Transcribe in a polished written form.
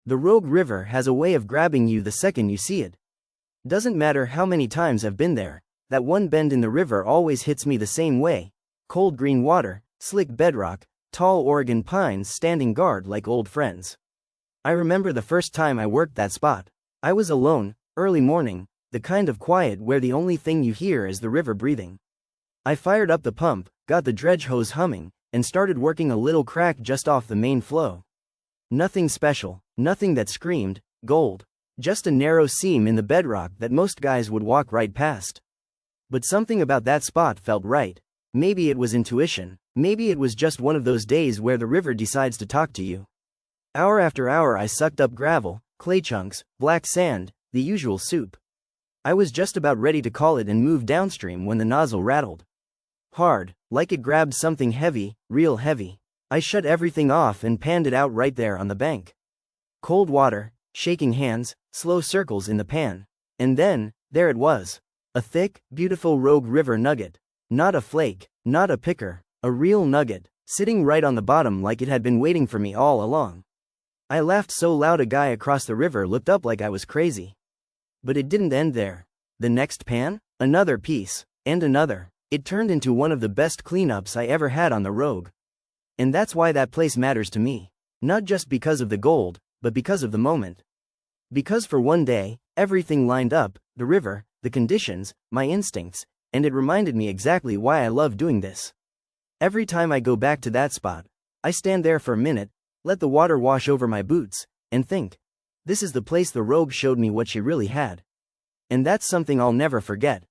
The Rogue River has a way of grabbing you the second you see it. Doesn't matter how many times I've been there, that one bend in the river always hits me the same way. Cold green water, slick bedrock, tall Oregon pines standing guard like old friends. I remember the first time I worked that spot. I was alone, early morning, the kind of quiet where the only thing you hear is the river breathing. I fired up the pump, got the dredge hose humming, and started working a little crack just off the main flow. Nothing special, nothing that screamed gold. Just a narrow seam in the bedrock that most guys would walk right past. But something about that spot felt right. Maybe it was intuition, maybe it was just one of those days where the river decides to talk to you. Hour after hour I sucked up gravel, clay chunks, black sand, the usual soup. I was just about ready to call it and move downstream when the nozzle rattled. Hard, like it grabbed something heavy, real heavy. I shut everything off and panned it out right there on the bank. Cold water, shaking hands, slow circles in the pan. And then, there it was. A thick, beautiful Rogue River nugget. Not a flake, not a picker, a real nugget, sitting right on the bottom like it had been waiting for me all along. I laughed so loud a guy across the river looked up like I was crazy. But it didn't end there. The next pan? Another piece, and another. It turned into one of the best cleanups I ever had on the Rogue. And that's why that place matters to me. Not just because of the gold, but because of the moment. Because for one day, everything lined up, the river, the conditions, my instincts, and it reminded me exactly why I love doing this. Every time I go back to that spot, I stand there for a minute, let the water wash over my boots, and think, this is the place the Rogue showed me what she really had. And that's something I'll never forget.